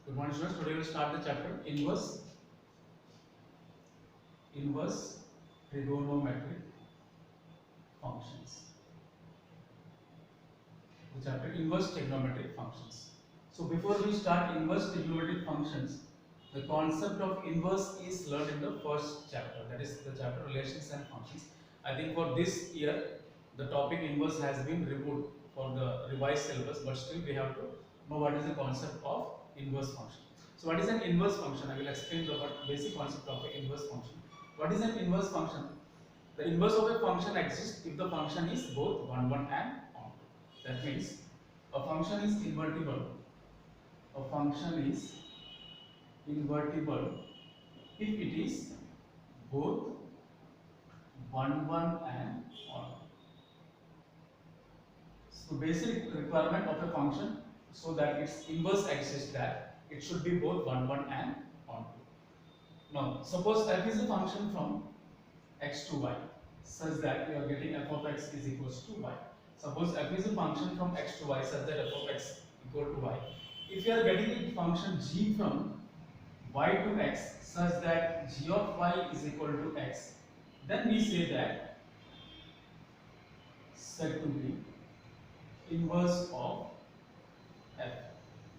Good morning, students. Today we will start the chapter inverse trigonometric functions. The chapter inverse trigonometric functions. So before we start inverse trigonometric functions, the concept of inverse is learned in the first chapter. That is the chapter relations and functions. I think for this year, the topic inverse has been removed for the revised syllabus, but still we have to know what is the concept of inverse function. So what is an inverse function? I will explain the basic concept of an inverse function. What is an inverse function? The inverse of a function exists if the function is both 1, 1 and onto. That means a function is invertible. A function is invertible if it is both 1, 1 and onto. So basic requirement of a function so that its inverse exists, that it should be both 1, 1 and onto. Now suppose f is a function from x to y such that we are getting f of x is equals to y. Suppose f is a function from x to y such that f of x equal to y. If you are getting a function g from y to x such that g of y is equal to x, then we say that said to be inverse of f.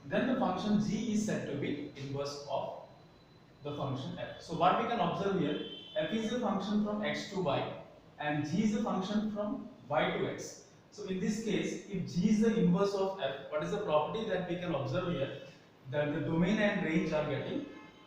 Then the function g is said to be inverse of the function f. So what we can observe here, f is a function from x to y and g is a function from y to x. So in this case, if g is the inverse of f, what is the property that we can observe here? That the domain and range are getting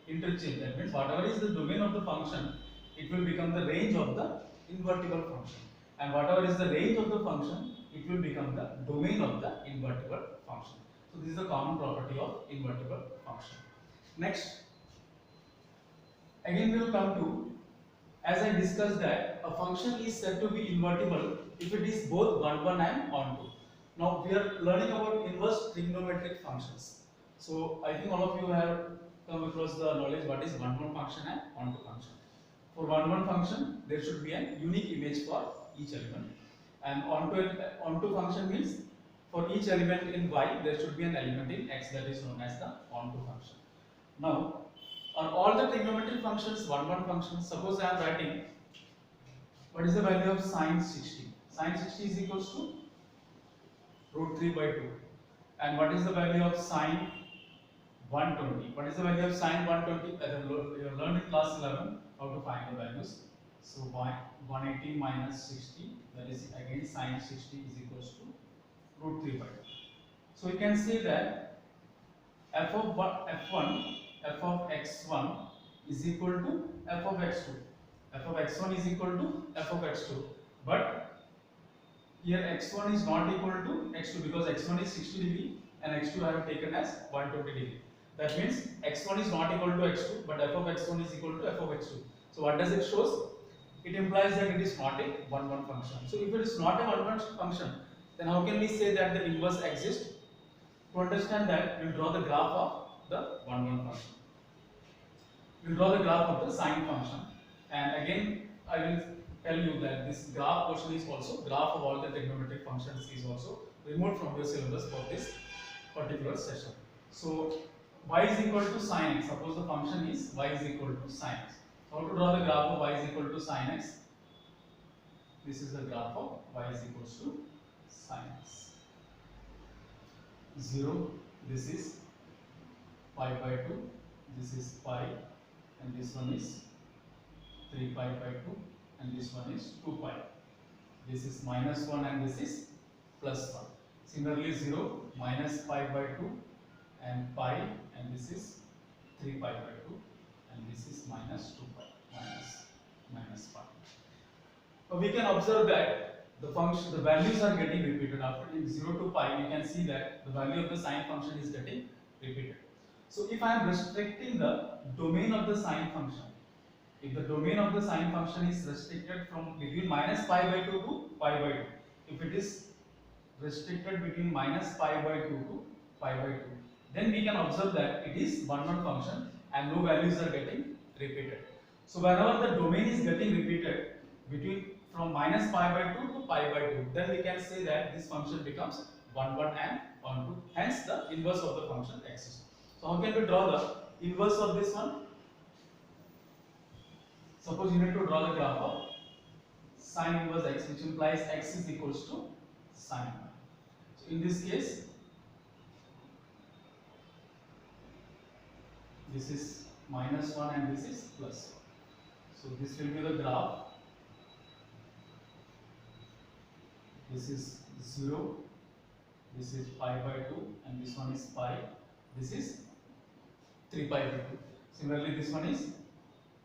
interchanged. That means whatever is the domain of the function, it will become the range of the invertible function. And whatever is the range of the function, it will become the domain of the invertible function. So this is the common property of invertible function. Next, again we will come to, as I discussed, that a function is said to be invertible if it is both 1, 1 and onto. Now we are learning about inverse trigonometric functions. So I think all of you have come across the knowledge what is 1, 1 function and onto function. For 1, 1 function, there should be a unique image for each element, and onto function means for each element in y there should be an element in x, that is known as the onto function. Now on all the trigonometric functions, 1, 1 functions, suppose I am writing what is the value of sine 60. Sine 60 is equals to root 3 by 2. And what is the value of sine 120? What is the value of sine 120? You have learned in class 11 how to find the values. So 180 minus 60, that is again sine 60 is equals to root 3 by 2. So you can say that f of x1 is equal to f of x2. F of x1 is equal to f of x2. But here x1 is not equal to x2 because x1 is 60 degree and x2 I have taken as 120 degree. That means x1 is not equal to x2, but f of x1 is equal to f of x2. So what does it shows? It implies that it is not a 1, 1 function. So if it is not a 1, 1 function, then how can we say that the inverse exists? To understand that, we will draw the graph of the 1, 1 function. We will draw the graph of the sine function, and again I will tell you that this graph portion is also graph of all the trigonometric functions is also removed from your syllabus for this particular session. So y is equal to sine x. Suppose the function is y is equal to sine x. How to draw the graph of y is equal to sine x? This is the graph of y is equals to sine x. 0, this is pi by 2, this is pi, and this one is 3 pi by 2, and this one is 2 pi. This is minus 1 and this is plus 1. Similarly 0, minus pi by 2 and pi, and this is 3 pi by 2, and this is minus 2 pi, minus pi. We can observe that the values are getting repeated. After 0 to pi, you can see that the value of the sine function is getting repeated. So if I am restricting the domain of the sine function, if the domain of the sine function is restricted from between minus pi by 2 to pi by 2, if it is restricted between minus pi by 2 to pi by 2, then we can observe that it is 1, 1 function and no values are getting repeated. So whenever the domain is getting repeated between from minus pi by 2 to pi by 2, then we can say that this function becomes 1, 1 and onto. Hence the inverse of the function exists. So how can we draw the inverse of this one? Suppose you need to draw the graph of sin inverse x, which implies x is equals to sin 1. So in this case, this is minus 1 and this is plus 1. So this will be the graph. This is 0, this is pi by 2, and this one is pi, this is 3 pi by 2. Similarly, this one is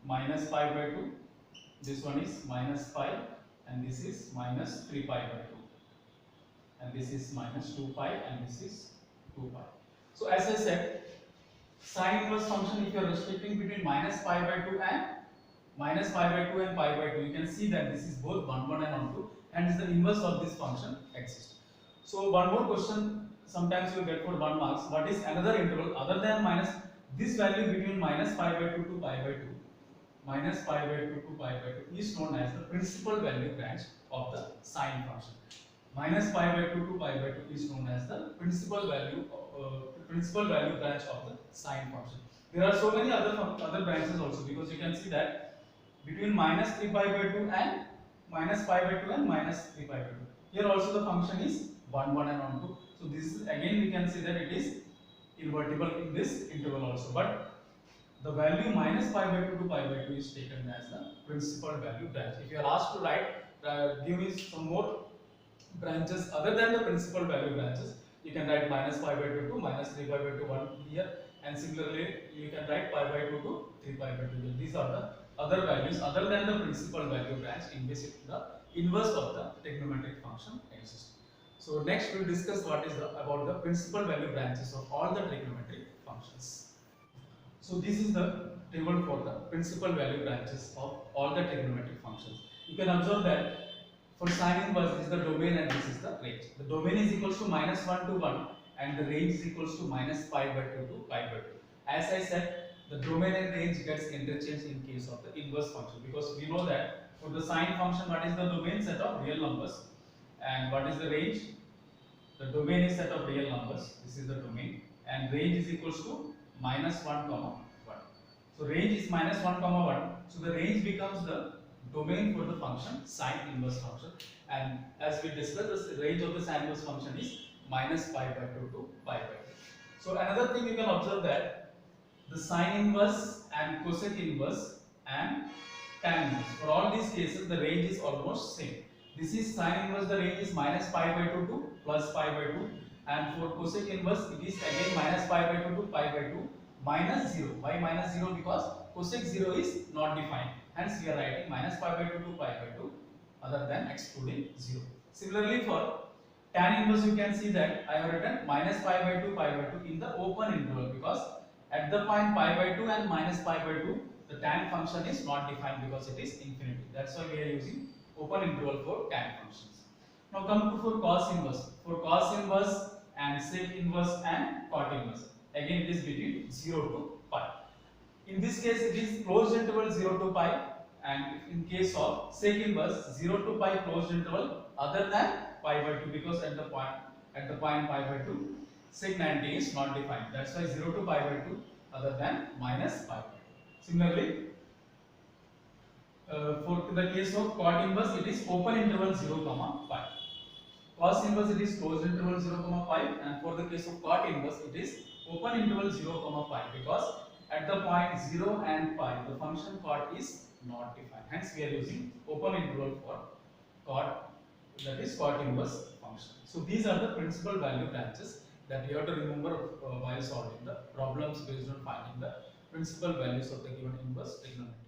minus pi by 2, this one is minus pi, and this is minus 3 pi by 2, and this is minus 2 pi, and this is 2 pi. So as I said, sin inverse function, if you are restricting between minus pi by 2 and minus pi by 2 and pi by 2, you can see that this is both 1 1 and 1 2, and is the inverse of this function exists. So one more question sometimes you get for 1 marks. What is another interval other than minus this value between minus pi by 2 to pi by 2? Minus pi by 2 to pi by 2 is known as the principal value branch of the sine function. Minus pi by 2 to pi by 2 is known as the principal value branch of the sine function. There are so many other branches also, because you can see that between minus 3 pi by 2 and minus pi by 2 and minus 3 pi by 2. Here also the function is 1 1 and 1 2. So this is again we can see that it is invertible in this interval also. But the value minus pi by 2 to pi by 2 is taken as the principal value branch. If you are asked to write, give me some more branches other than the principal value branches, you can write minus pi by 2 to minus 3 pi by 2 1 here, and similarly you can write pi by 2 to 3 pi by 2 here. These are the other values other than the principal value branch in which the inverse of the trigonometric function exists. So next we will discuss what is about the principal value branches of all the trigonometric functions. So this is the table for the principal value branches of all the trigonometric functions. You can observe that for sine inverse, this is the domain and this is the range. The domain is equals to minus 1 to 1 and the range is equals to minus pi by 2 to pi by 2. As I said, the domain and range gets interchanged in case of the inverse function, because we know that for the sine function, what is the domain? Set of real numbers. And what is the range? The domain is set of real numbers. This is the domain, and range is equals to minus 1 comma 1. So range is minus 1 comma 1. So the range becomes the domain for the function sine inverse function, and as we discussed, the range of the sine inverse function is minus pi by 2 to pi by 2. So another thing you can observe that the sine inverse and cosec inverse and tan inverse, for all these cases the range is almost same. This is sine inverse, the range is minus pi by 2 to plus pi by 2, and for cosec inverse it is again minus pi by 2 to pi by 2 minus 0. Why minus 0? Because cosec 0 is not defined, hence we are writing minus pi by 2 to pi by 2 other than excluding 0. Similarly for tan inverse, you can see that I have written minus pi by 2 pi by 2 in the open interval, because at the point pi by 2 and minus pi by 2 the tan function is not defined because it is infinity. That's why we are using open interval for tan functions. Now come to for cos inverse. For cos inverse and sec inverse and cot inverse, again it is between 0 to pi. In this case it is closed interval 0 to pi, and in case of sec inverse 0 to pi closed interval other than pi by 2, because at the point pi by 2 sec 90 is not defined. That's why 0 to pi by 2 other than minus pi by 2. Similarly, for the case of cot inverse, it is open interval 0 comma pi. Cos inverse it is closed interval 0 comma pi, and for the case of cot inverse it is open interval 0 comma pi, because at the point 0 and pi the function cot is not defined. Hence we are using open interval for cot, that is cot inverse function. So these are the principal value branches that you have to remember while solving the problems based on finding the principal values of the given inverse trigonometry.